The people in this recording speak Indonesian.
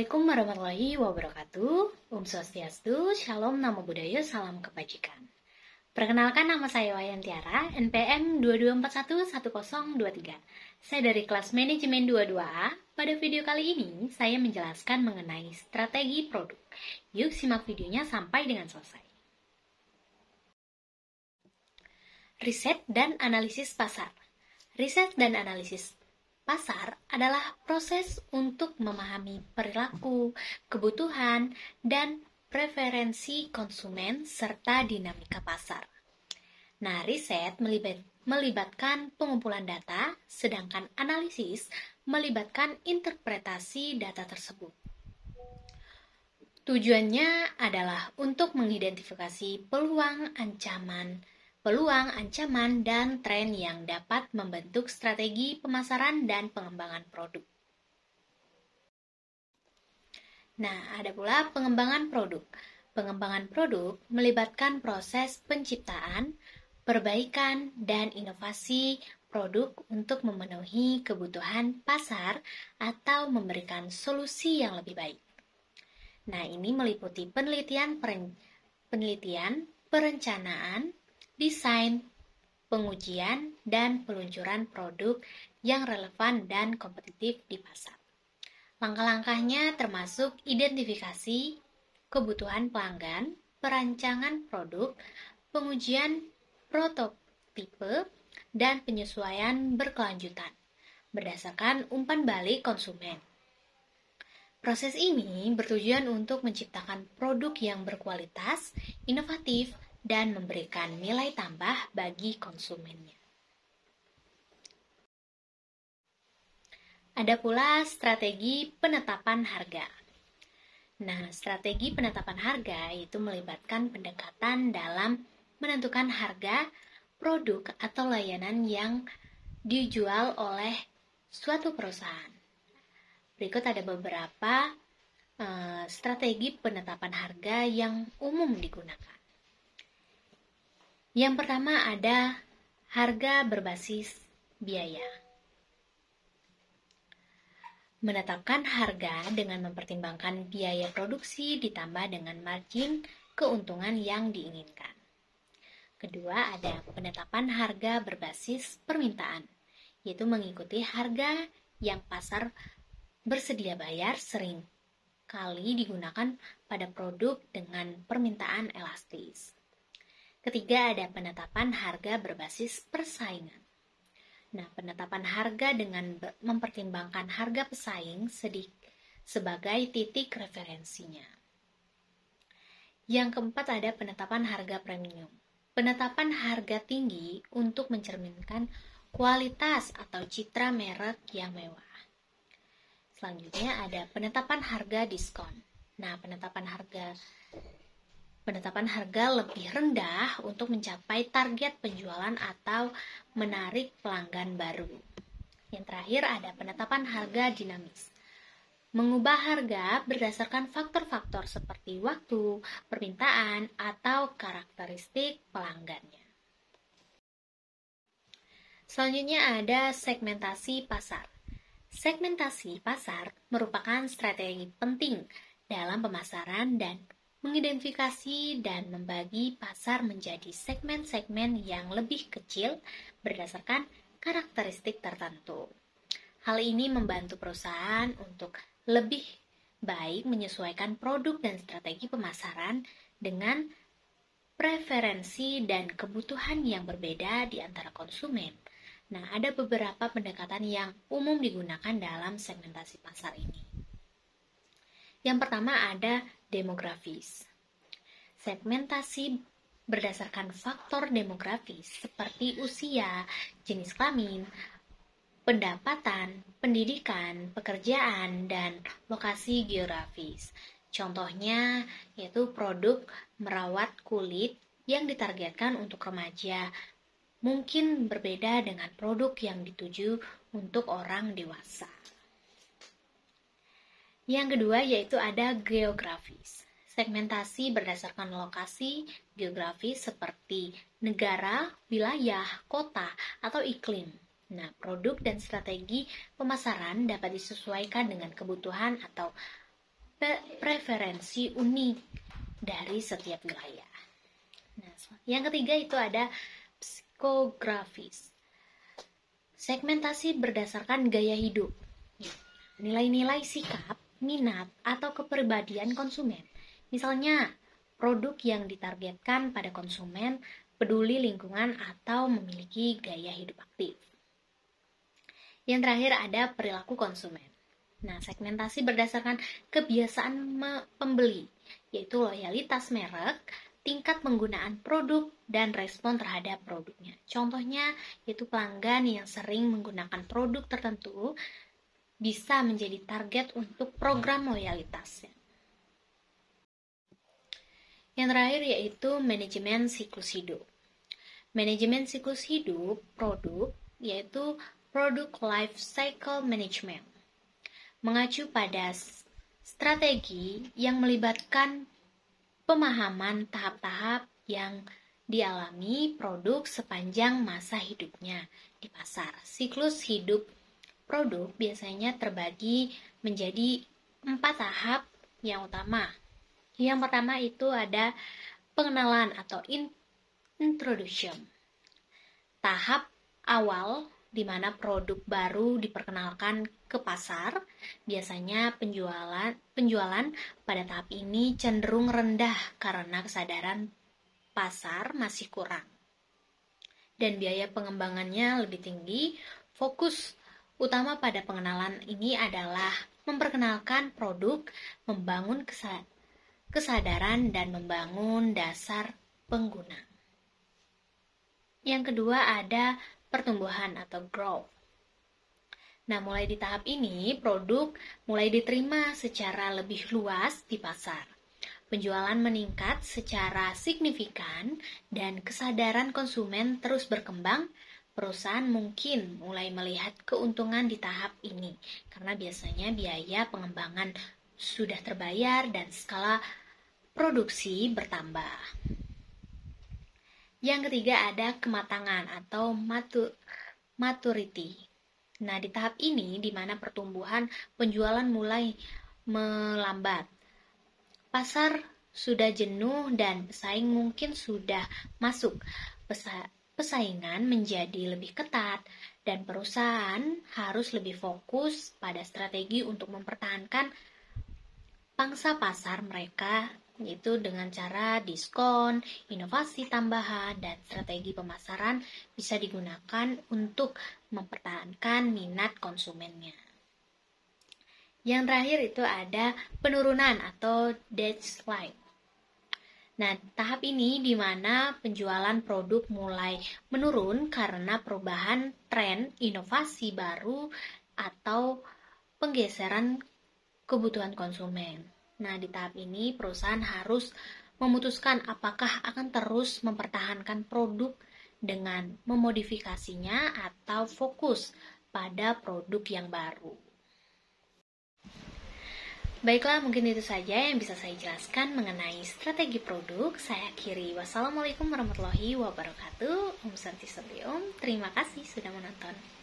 Assalamualaikum warahmatullahi wabarakatuh. Swastiastu, Shalom, Namo Buddhaya, Salam Kebajikan. Perkenalkan, nama saya Wayan Tiara, NPM 22411023. Saya dari kelas manajemen 22A. Pada video kali ini, saya menjelaskan mengenai strategi produk. Yuk simak videonya sampai dengan selesai. Riset dan analisis pasar. Riset dan analisis pasar adalah proses untuk memahami perilaku, kebutuhan, dan preferensi konsumen serta dinamika pasar. Nah, riset melibatkan pengumpulan data, sedangkan analisis melibatkan interpretasi data tersebut. Tujuannya adalah untuk mengidentifikasi peluang, ancaman, dan tren yang dapat membentuk strategi pemasaran dan pengembangan produk. Nah, ada pula pengembangan produk. Pengembangan produk melibatkan proses penciptaan, perbaikan, dan inovasi produk untuk memenuhi kebutuhan pasar atau memberikan solusi yang lebih baik. Nah, ini meliputi penelitian, perencanaan, desain, pengujian, dan peluncuran produk yang relevan dan kompetitif di pasar. Langkah-langkahnya termasuk identifikasi kebutuhan pelanggan, perancangan produk, pengujian prototipe, dan penyesuaian berkelanjutan berdasarkan umpan balik konsumen. Proses ini bertujuan untuk menciptakan produk yang berkualitas, inovatif, dan memberikan nilai tambah bagi konsumennya. Ada pula strategi penetapan harga. Nah, strategi penetapan harga itu melibatkan pendekatan dalam menentukan harga produk atau layanan yang dijual oleh suatu perusahaan. Berikut ada beberapa strategi penetapan harga yang umum digunakan. Yang pertama ada harga berbasis biaya. Menetapkan harga dengan mempertimbangkan biaya produksi ditambah dengan margin keuntungan yang diinginkan. Kedua ada penetapan harga berbasis permintaan, yaitu mengikuti harga yang pasar bersedia bayar, sering kali digunakan pada produk dengan permintaan elastis. Ketiga ada penetapan harga berbasis persaingan. Nah, penetapan harga dengan mempertimbangkan harga pesaing sebagai titik referensinya. Yang keempat ada penetapan harga premium. Penetapan harga tinggi untuk mencerminkan kualitas atau citra merek yang mewah. Selanjutnya ada penetapan harga diskon. Nah, penetapan harga lebih rendah untuk mencapai target penjualan atau menarik pelanggan baru. Yang terakhir ada penetapan harga dinamis. Mengubah harga berdasarkan faktor-faktor seperti waktu, permintaan, atau karakteristik pelanggannya. Selanjutnya ada segmentasi pasar. Segmentasi pasar merupakan strategi penting dalam pemasaran dan mengidentifikasi dan membagi pasar menjadi segmen-segmen yang lebih kecil berdasarkan karakteristik tertentu. Hal ini membantu perusahaan untuk lebih baik menyesuaikan produk dan strategi pemasaran dengan preferensi dan kebutuhan yang berbeda di antara konsumen. Nah, ada beberapa pendekatan yang umum digunakan dalam segmentasi pasar ini. Yang pertama ada demografis. Segmentasi berdasarkan faktor demografis seperti usia, jenis kelamin, pendapatan, pendidikan, pekerjaan, dan lokasi geografis. Contohnya yaitu produk merawat kulit yang ditargetkan untuk remaja mungkin berbeda dengan produk yang dituju untuk orang dewasa. Yang kedua yaitu ada geografis. Segmentasi berdasarkan lokasi geografis seperti negara, wilayah, kota, atau iklim. Nah, produk dan strategi pemasaran dapat disesuaikan dengan kebutuhan atau preferensi unik dari setiap wilayah. Nah, yang ketiga itu ada psikografis. Segmentasi berdasarkan gaya hidup, nilai-nilai sikap, minat, atau kepribadian konsumen. Misalnya, produk yang ditargetkan pada konsumen peduli lingkungan atau memiliki gaya hidup aktif. Yang terakhir ada perilaku konsumen. Nah, segmentasi berdasarkan kebiasaan pembeli, yaitu loyalitas merek, tingkat penggunaan produk, dan respon terhadap produknya. Contohnya, yaitu pelanggan yang sering menggunakan produk tertentu bisa menjadi target untuk program loyalitas. Yang terakhir yaitu manajemen siklus hidup. Manajemen siklus hidup produk yaitu Product Life Cycle Management, mengacu pada strategi yang melibatkan pemahaman tahap-tahap yang dialami produk sepanjang masa hidupnya di pasar. Siklus hidup produk biasanya terbagi menjadi 4 tahap yang utama. Yang pertama itu ada pengenalan atau introduction. Tahap awal di mana produk baru diperkenalkan ke pasar. Biasanya penjualan pada tahap ini cenderung rendah karena kesadaran pasar masih kurang. Dan biaya pengembangannya lebih tinggi. Fokus utama pada pengenalan ini adalah memperkenalkan produk, membangun kesadaran, dan membangun dasar pengguna. Yang kedua ada pertumbuhan atau growth. Nah, mulai di tahap ini, produk mulai diterima secara lebih luas di pasar. Penjualan meningkat secara signifikan dan kesadaran konsumen terus berkembang. Perusahaan mungkin mulai melihat keuntungan di tahap ini, karena biasanya biaya pengembangan sudah terbayar dan skala produksi bertambah. Yang ketiga ada kematangan atau maturity. Nah, di tahap ini di mana pertumbuhan penjualan mulai melambat. Pasar sudah jenuh dan pesaing mungkin sudah masuk. Pesaingan menjadi lebih ketat dan perusahaan harus lebih fokus pada strategi untuk mempertahankan pangsa pasar mereka, yaitu dengan cara diskon, inovasi tambahan, dan strategi pemasaran bisa digunakan untuk mempertahankan minat konsumennya. Yang terakhir itu ada penurunan atau decline. Nah, tahap ini di mana penjualan produk mulai menurun karena perubahan tren, inovasi baru, atau penggeseran kebutuhan konsumen. Nah, di tahap ini perusahaan harus memutuskan apakah akan terus mempertahankan produk dengan memodifikasinya atau fokus pada produk yang baru. Baiklah, mungkin itu saja yang bisa saya jelaskan mengenai strategi produk. Saya akhiri. Wassalamualaikum warahmatullahi wabarakatuh. Om Santi Sabium. Terima kasih sudah menonton.